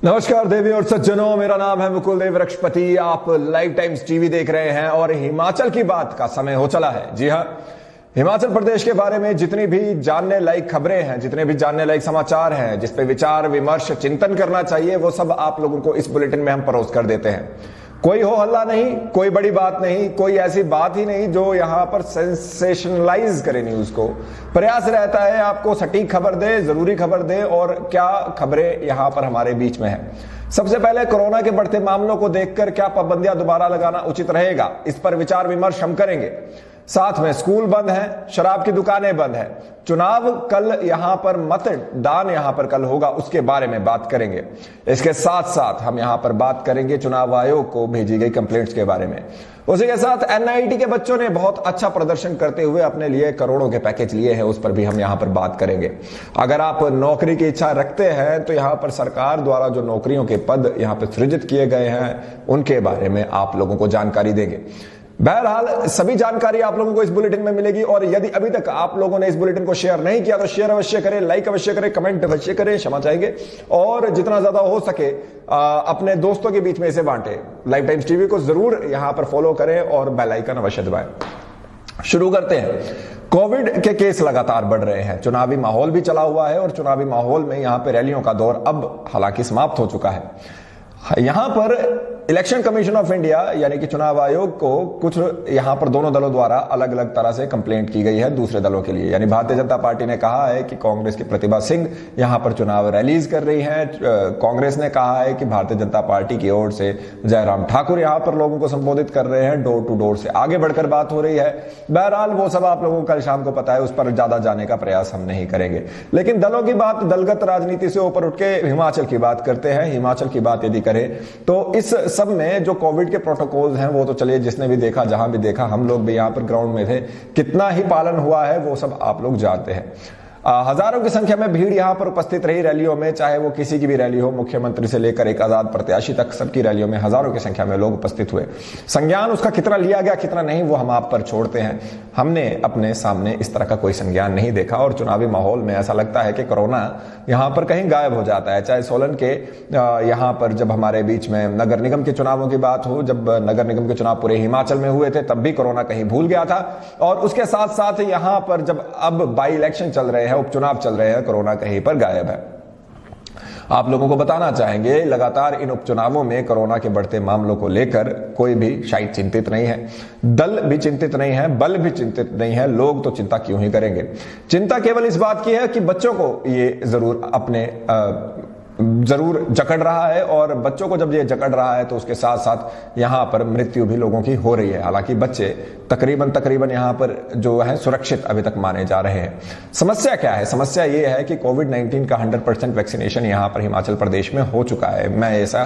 नमस्कार देवी और सज्जनों, मेरा नाम है मुकुल देव वृक्षपति। आप लाइव टाइम्स टीवी देख रहे हैं और हिमाचल की बात का समय हो चला है। जी हाँ, हिमाचल प्रदेश के बारे में जितनी भी जानने लायक खबरें हैं, जितने भी जानने लायक समाचार हैं, जिस पे विचार विमर्श चिंतन करना चाहिए, वो सब आप लोगों को इस बुलेटिन में हम परोस कर देते हैं। कोई हो हल्ला नहीं, कोई बड़ी बात नहीं, कोई ऐसी बात ही नहीं जो यहां पर सेंसेशनलाइज करे न्यूज को। प्रयास रहता है आपको सटीक खबर दे, जरूरी खबर दे, और क्या खबरें यहां पर हमारे बीच में है। सबसे पहले कोरोना के बढ़ते मामलों को देखकर क्या पाबंदियां दोबारा लगाना उचित रहेगा, इस पर विचार विमर्श हम करेंगे। साथ में स्कूल बंद है, शराब की दुकानें बंद है, चुनाव कल यहां पर मतदान यहां पर कल होगा, उसके बारे में बात करेंगे। इसके साथ साथ हम यहां पर बात करेंगे चुनाव आयोग को भेजी गई कंप्लेंट्स के बारे में। उसी के साथ एनआईटी के बच्चों ने बहुत अच्छा प्रदर्शन करते हुए अपने लिए करोड़ों के पैकेज लिए हैं, उस पर भी हम यहां पर बात करेंगे। अगर आप नौकरी की इच्छा रखते हैं तो यहां पर सरकार द्वारा जो नौकरियों के पद यहां पर सृजित किए गए हैं उनके बारे में आप लोगों को जानकारी देंगे। बहरहाल सभी जानकारी आप लोगों को इस बुलेटिन में मिलेगी, और यदि अभी तक आप लोगों ने इस बुलेटिन को शेयर नहीं किया तो शेयर अवश्य करें, लाइक अवश्य करें, कमेंट अवश्य करें, क्षमा चाहेंगे, और जितना ज्यादा हो सके अपने दोस्तों के बीच में इसे बांटे। लाइव टाइम्स टीवी को जरूर यहां पर फॉलो करें और बेल आइकन अवश्य दबाएं। शुरू करते हैं। कोविड के केस लगातार बढ़ रहे हैं, चुनावी माहौल भी चला हुआ है, और चुनावी माहौल में यहां पर रैलियों का दौर अब हालांकि समाप्त हो चुका है। यहां पर इलेक्शन कमीशन ऑफ इंडिया यानी कि चुनाव आयोग को कुछ यहां पर दोनों दलों द्वारा अलग अलग तरह से कंप्लेंट की गई है दूसरे दलों के लिए। यानी भारतीय जनता पार्टी ने कहा है कि कांग्रेस की प्रतिभा सिंह यहां पर चुनाव रैलीज कर रही है। कांग्रेस ने कहा है कि भारतीय जनता पार्टी की ओर से जयराम ठाकुर यहां पर लोगों को संबोधित कर रहे हैं, डोर टू डोर से आगे बढ़कर बात हो रही है। बहरहाल वो सब आप लोगों को कल शाम को पता है, उस पर ज्यादा जाने का प्रयास हम नहीं करेंगे। लेकिन दलों की बात, दलगत राजनीति से ऊपर उठ के हिमाचल की बात करते हैं। हिमाचल की बात यदि करें तो इस सब में जो कोविड के प्रोटोकॉल्स हैं वो तो चलिए, जिसने भी देखा, जहां भी देखा, हम लोग भी यहां पर ग्राउंड में थे, कितना ही पालन हुआ है वो सब आप लोग जानते हैं। हजारों की संख्या में भीड़ यहां पर उपस्थित रही रैलियों में, चाहे वो किसी की भी रैली हो, मुख्यमंत्री से लेकर एक आजाद प्रत्याशी तक, सबकी रैलियों में हजारों की संख्या में लोग उपस्थित हुए। संज्ञान उसका कितना लिया गया कितना नहीं वो हम आप पर छोड़ते हैं। हमने अपने सामने इस तरह का कोई संज्ञान नहीं देखा, और चुनावी माहौल में ऐसा लगता है कि कोरोना यहां पर कहीं गायब हो जाता है। चाहे सोलन के यहां पर जब हमारे बीच में नगर निगम के चुनावों की बात हो, जब नगर निगम के चुनाव पूरे हिमाचल में हुए थे तब भी कोरोना कहीं भूल गया था, और उसके साथ साथ यहां पर जब अब बाई इलेक्शन चल रहे हैं, उपचुनाव चल रहे हैं, कोरोना कहीं पर गायब है। आप लोगों को बताना चाहेंगे, लगातार इन उपचुनावों में कोरोना के बढ़ते मामलों को लेकर कोई भी शायद चिंतित नहीं है, दल भी चिंतित नहीं है, बल भी चिंतित नहीं है। लोग तो चिंता क्यों ही करेंगे। चिंता केवल इस बात की है कि बच्चों को ये जरूर जकड़ रहा है, और बच्चों को जब ये जकड़ रहा है तो उसके साथ साथ यहां पर मृत्यु भी लोगों की हो रही है। हालांकि बच्चे तकरीबन यहां पर जो है सुरक्षित अभी तक माने जा रहे हैं। समस्या क्या है? समस्या ये है कि कोविड-19 का 100% वैक्सीनेशन यहां पर हिमाचल प्रदेश में हो चुका है। मैं ऐसा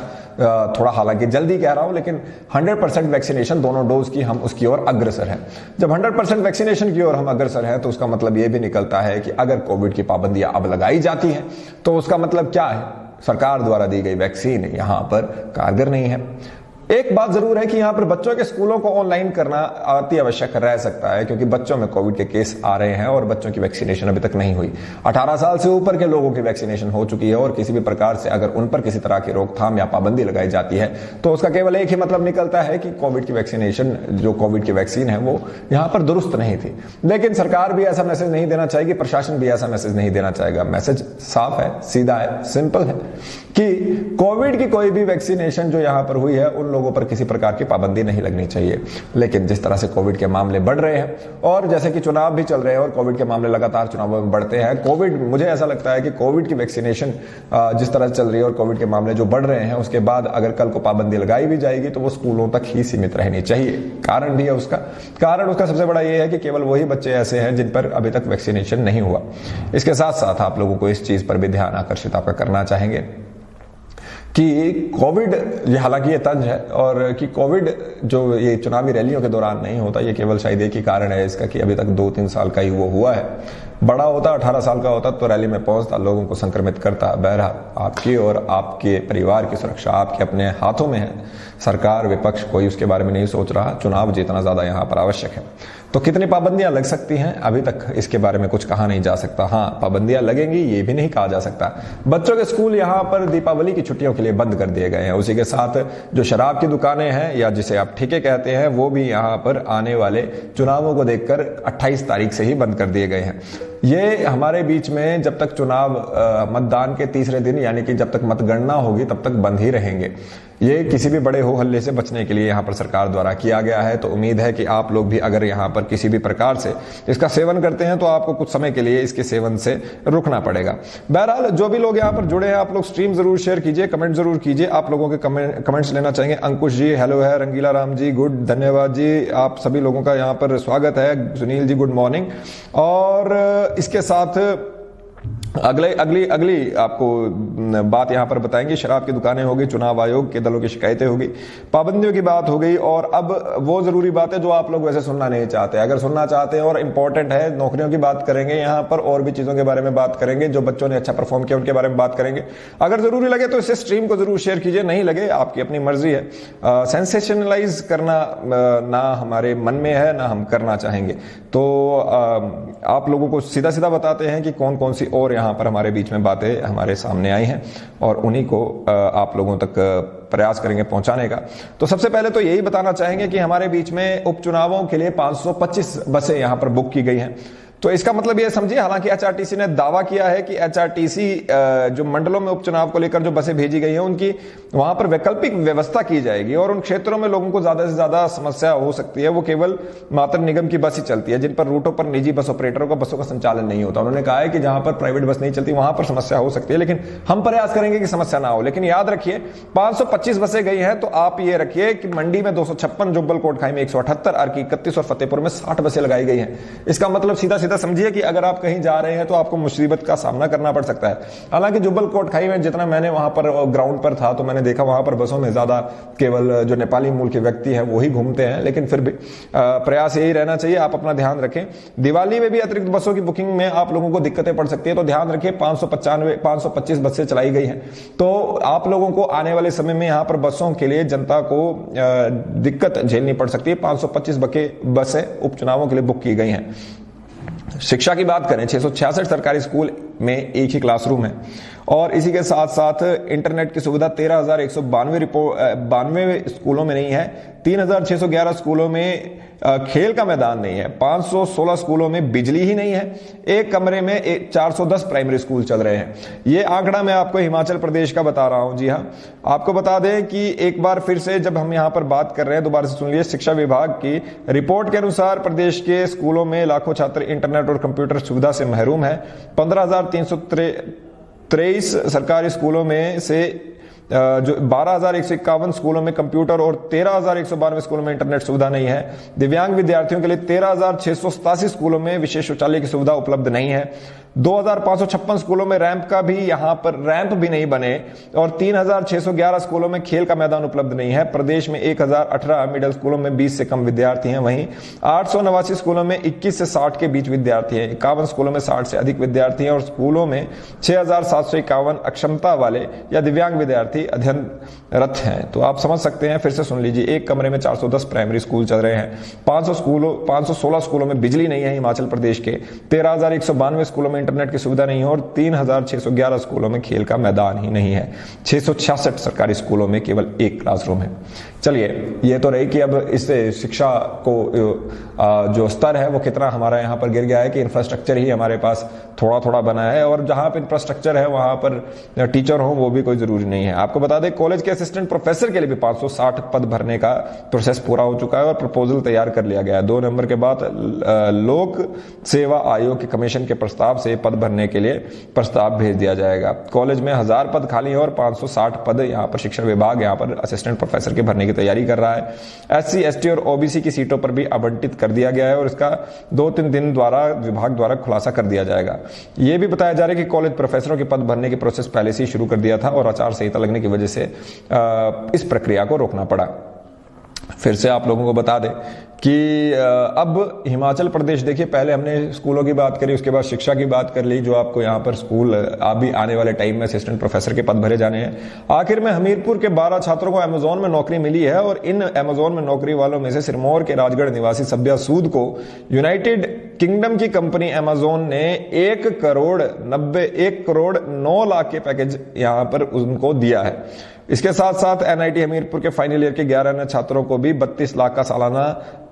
थोड़ा हालांकि जल्दी कह रहा हूं, लेकिन 100% वैक्सीनेशन दोनों डोज की हम उसकी ओर अग्रसर हैं। जब 100% वैक्सीनेशन की ओर हम अग्रसर हैं तो उसका मतलब यह भी निकलता है कि अगर कोविड की पाबंदियां अब लगाई जाती हैं तो उसका मतलब क्या है? सरकार द्वारा दी गई वैक्सीन यहां पर कारगर नहीं है। एक बात जरूर है कि यहां पर बच्चों के स्कूलों को ऑनलाइन करना अति आवश्यक रह सकता है, क्योंकि बच्चों में कोविड के केस आ रहे हैं और बच्चों की वैक्सीनेशन अभी तक नहीं हुई। 18 साल से ऊपर के लोगों की वैक्सीनेशन हो चुकी है, और किसी भी प्रकार से अगर उन पर किसी तरह की रोकथाम या पाबंदी लगाई जाती है तो उसका केवल एक ही मतलब निकलता है कि कोविड की वैक्सीनेशन, जो कोविड की वैक्सीन है, वो यहां पर दुरुस्त नहीं थी। लेकिन सरकार भी ऐसा मैसेज नहीं देना चाहेगी, प्रशासन भी ऐसा मैसेज नहीं देना चाहेगा। मैसेज साफ है, सीधा है, सिंपल है कि कोविड की कोई भी वैक्सीनेशन जो यहां पर हुई है उन लोगों पर किसी प्रकार की पाबंदी नहीं लगनी चाहिए। लेकिन जिस तरह से कोविड के मामले बढ़ रहे हैं, और जैसे कि चुनाव भी चल रहे हैं और कोविड के मामले लगातार चुनावों में बढ़ते हैं, कोविड, मुझे ऐसा लगता है कि कोविड की वैक्सीनेशन जिस तरह से चल रही है और कोविड के मामले जो बढ़ रहे हैं, उसके बाद अगर कल को पाबंदी लगाई भी जाएगी तो वो स्कूलों तक ही सीमित रहनी चाहिए। कारण भी है उसका, कारण उसका सबसे बड़ा ये है कि केवल वही बच्चे ऐसे हैं जिन पर अभी तक वैक्सीनेशन नहीं हुआ। इसके साथ साथ आप लोगों को इस चीज पर भी ध्यान आकर्षित आपका करना चाहेंगे कि कोविड, हालांकि ये तंज है, और कि कोविड जो ये चुनावी रैलियों के दौरान नहीं होता, ये केवल शायद एक ही कारण है इसका कि अभी तक 2-3 साल का ही वो हुआ है। बड़ा होता, 18 साल का होता तो रैली में पहुंचता, लोगों को संक्रमित करता। बहरहाल आपकी और आपके परिवार की सुरक्षा आपके अपने हाथों में है। सरकार, विपक्ष, कोई उसके बारे में नहीं सोच रहा। चुनाव जीतना ज्यादा यहाँ पर आवश्यक है। तो कितनी पाबंदियां लग सकती हैं, अभी तक इसके बारे में कुछ कहा नहीं जा सकता। हाँ, पाबंदियां लगेंगी ये भी नहीं कहा जा सकता। बच्चों के स्कूल यहाँ पर दीपावली की छुट्टियों के लिए बंद कर दिए गए हैं। उसी के साथ जो शराब की दुकानें हैं या जिसे आप ठेके कहते हैं, वो भी यहाँ पर आने वाले चुनावों को देखकर 28 तारीख से ही बंद कर दिए गए हैं। ये हमारे बीच में जब तक चुनाव मतदान के तीसरे दिन यानी कि जब तक मतगणना होगी तब तक बंद ही रहेंगे। ये किसी भी बड़े हो हल्ले से बचने के लिए यहाँ पर सरकार द्वारा किया गया है। तो उम्मीद है कि आप लोग भी अगर यहाँ पर किसी भी प्रकार से इसका सेवन करते हैं तो आपको कुछ समय के लिए इसके सेवन से रुकना पड़ेगा। बहरहाल जो भी लोग यहाँ पर जुड़े हैं, आप लोग स्ट्रीम जरूर शेयर कीजिए, कमेंट जरूर कीजिए। आप लोगों के कमेंट्स लेना चाहेंगे। अंकुश जी हेलो है, रंगीला राम जी गुड, धन्यवाद जी, आप सभी लोगों का यहाँ पर स्वागत है। Sunil ji good morning. और इसके साथ अगली आपको बात यहां पर बताएंगे। शराब की दुकानें होगी, चुनाव आयोग के दलों की शिकायतें होगी, पाबंदियों की बात हो गई, और अब वो जरूरी बात है जो आप लोग वैसे सुनना नहीं चाहते। अगर सुनना चाहते हैं और इंपॉर्टेंट है, नौकरियों की बात करेंगे यहां पर, और भी चीजों के बारे में बात करेंगे, जो बच्चों ने अच्छा परफॉर्म किया उनके बारे में बात करेंगे। अगर जरूरी लगे तो इसे स्ट्रीम को जरूर शेयर कीजिए, नहीं लगे आपकी अपनी मर्जी है। सेंसेशनलाइज करना ना हमारे मन में है ना हम करना चाहेंगे। तो आप लोगों को सीधा सीधा बताते हैं कि कौन कौन सी और यहाँ पर हमारे बीच में बातें हमारे सामने आई हैं, और उन्हीं को आप लोगों तक प्रयास करेंगे पहुंचाने का। तो सबसे पहले तो यही बताना चाहेंगे कि हमारे बीच में उपचुनावों के लिए 525 बसें यहाँ पर बुक की गई हैं। तो इसका मतलब ये समझिए, हालांकि एचआरटीसी ने दावा किया है कि एचआरटीसी जो मंडलों में उपचुनाव को लेकर जो बसें भेजी गई हैं उनकी वहां पर वैकल्पिक व्यवस्था की जाएगी, और उन क्षेत्रों में लोगों को ज्यादा से ज्यादा समस्या हो सकती है वो केवल मात्र निगम की बस ही चलती है, जिन पर रूटों पर निजी बस ऑपरेटरों का बसों का संचालन नहीं होता। उन्होंने कहा है कि जहां पर प्राइवेट बस नहीं चलती वहां पर समस्या हो सकती है, लेकिन हम प्रयास करेंगे कि समस्या ना हो। लेकिन याद रखिए 525 बसें गई हैं, तो आप ये रखिए कि मंडी में 256, जुब्बल कोटखाई में 178, अर्की 31 और फतेहपुर में 60 बसें लगाई गई हैं। इसका मतलब सीधा सीधा समझिए कि अगर आप कहीं जा रहे हैं तो आपको मुसीबत का सामना करना पड़ सकता है। हालांकि जुब्बल कोटखाई में जितना मैंने वहां पर ग्राउंड पर था तो मैंने देखा वहां पर बसों में ज्यादा केवल जो नेपाली मूल के व्यक्ति हैं वही घूमते हैं, लेकिन फिर भी प्रयास यही रहना चाहिए, आप अपना ध्यान रखें। दिवाली में भी अतिरिक्त बसों की बुकिंग में आप लोगों को दिक्कतें पड़ सकती है, तो ध्यान रखिए 525 बसें चलाई गई हैं। तो आप लोगों को आने वाले समय में यहां पर बसों के लिए जनता को दिक्कत झेलनी पड़ सकती है। 525 बसें उपचुनावों के लिए बुक की गई हैं। शिक्षा की बात करें, 666 सरकारी स्कूल में एक ही क्लासरूम है, और इसी के साथ साथ इंटरनेट की सुविधा 13,192 स्कूलों में नहीं है। 3,611 स्कूलों में खेल का मैदान नहीं है। 516 स्कूलों में बिजली ही नहीं है। एक कमरे में 410 प्राइमरी स्कूल चल रहे हैं। ये आंकड़ा मैं आपको हिमाचल प्रदेश का बता रहा हूं। जी हाँ, आपको बता दें कि एक बार फिर से जब हम यहां पर बात कर रहे हैं, दोबारा से सुन लीजिए। शिक्षा विभाग की रिपोर्ट के अनुसार प्रदेश के स्कूलों में लाखों छात्र इंटरनेट और कंप्यूटर सुविधा से महरूम है। 15,323 सरकारी स्कूलों में से जो 12,151 स्कूलों में कंप्यूटर और 13,192 स्कूलों में इंटरनेट सुविधा नहीं है। दिव्यांग विद्यार्थियों के लिए 13,687 स्कूलों में विशेष शौचालय की सुविधा उपलब्ध नहीं है। 2,556 स्कूलों में रैंप का भी यहाँ पर रैंप भी नहीं बने, और 3,611 स्कूलों में खेल का मैदान उपलब्ध नहीं है। प्रदेश में 1,018 मिडिल स्कूलों में 20 से कम विद्यार्थी हैं। वहीं 889 स्कूलों में 21 से 60 के बीच विद्यार्थी हैं। 51 स्कूलों में 60 से अधिक विद्यार्थी हैं, और स्कूलों में 6,751 अक्षमता वाले या दिव्यांग विद्यार्थी अध्ययनरत हैं। तो आप समझ सकते हैं, फिर से सुन लीजिए, एक कमरे में 410 प्राइमरी स्कूल चल रहे हैं। 516 स्कूलों में बिजली नहीं है हिमाचल प्रदेश के। 13,192 स्कूलों में इंटरनेट की सुविधा नहीं है, और 3,611 स्कूलों में खेल का मैदान ही नहीं है। 666 सरकारी स्कूलों में केवल एक क्लासरूम है। चलिए, ये तो रही कि अब इससे शिक्षा को जो स्तर है वो कितना हमारा यहाँ पर गिर गया है, कि इंफ्रास्ट्रक्चर ही हमारे पास थोड़ा थोड़ा बना है, और जहां पर इंफ्रास्ट्रक्चर है वहां पर टीचर हो वो भी कोई जरूरी नहीं है। आपको बता दें, कॉलेज के असिस्टेंट प्रोफेसर के लिए भी 560 पद भरने का प्रोसेस पूरा हो चुका है, और प्रपोजल तैयार कर लिया गया है। 2 नवंबर के बाद लोक सेवा आयोग के कमीशन के प्रस्ताव से पद भरने के लिए प्रस्ताव भेज दिया जाएगा। कॉलेज में 1000 पद खाली है, और 560 पद यहाँ पर शिक्षा विभाग यहाँ पर असिस्टेंट प्रोफेसर के भरने की तैयारी कर रहा है। SC, ST और OBC की सीटों पर भी आवंटित कर दिया गया है, और इसका 2-3 दिन द्वारा विभाग द्वारा खुलासा कर दिया जाएगा। यह भी बताया जा रहा है कि कॉलेज प्रोफेसरों के पद भरने की प्रोसेस पहले से ही शुरू कर दिया था, और आचार संहिता लगने की वजह से इस प्रक्रिया को रोकना पड़ा। फिर से आप लोगों को बता दें कि अब हिमाचल प्रदेश, देखिए पहले हमने स्कूलों की बात करी, उसके बाद शिक्षा की बात कर ली, जो आपको यहाँ पर स्कूल अभी आने वाले टाइम में असिस्टेंट प्रोफेसर के पद भरे जाने हैं। आखिर में हमीरपुर के 12 छात्रों को अमेजोन में नौकरी मिली है और इन अमेजोन में नौकरी वालों में से सिरमौर के राजगढ़ निवासी सब्या सूद को यूनाइटेड किंगडम की कंपनी अमेजोन ने 1 करोड़ 9 लाख के पैकेज यहाँ पर उनको दिया है। इसके साथ साथ एनआईटी हमीरपुर के फाइनल ईयर के 11 अन्य छात्रों को भी 32 लाख का सालाना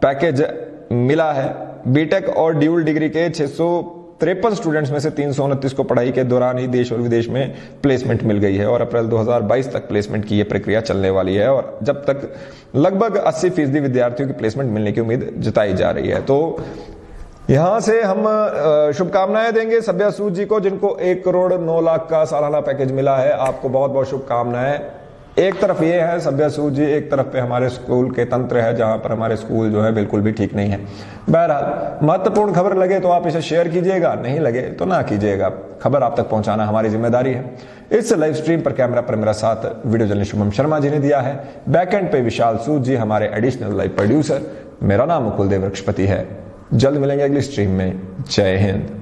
पैकेज मिला है। बीटेक और ड्यूल डिग्री के 653 स्टूडेंट्स में से 329 को पढ़ाई के दौरान ही देश और विदेश में प्लेसमेंट मिल गई है और अप्रैल 2022 तक प्लेसमेंट की यह प्रक्रिया चलने वाली है और जब तक लगभग 80% विद्यार्थियों की प्लेसमेंट मिलने की उम्मीद जताई जा रही है। तो यहां से हम शुभकामनाएं देंगे सब्या सूद जी को, जिनको 1 करोड़ 9 लाख का सालाना पैकेज मिला है। आपको बहुत बहुत शुभकामनाएं। एक तरफ ये है सब्या सूद जी, एक तरफ पे हमारे स्कूल के तंत्र है, जहां पर हमारे स्कूल जो है बिल्कुल भी ठीक नहीं है। बहरहाल महत्वपूर्ण खबर लगे तो आप इसे शेयर कीजिएगा, नहीं लगे तो ना कीजिएगा। खबर आप तक पहुंचाना हमारी जिम्मेदारी है। इस लाइव स्ट्रीम पर कैमरा पर मेरा साथ वीडियो जर्नलिस्ट शुभम शर्मा जी ने दिया है। बैकएंड पे विशाल सूद जी हमारे एडिशनल लाइव प्रोड्यूसर। मेरा नाम मुकुल देव वृक्षपति है। जल्द मिलेंगे अगली स्ट्रीम में। जय हिंद।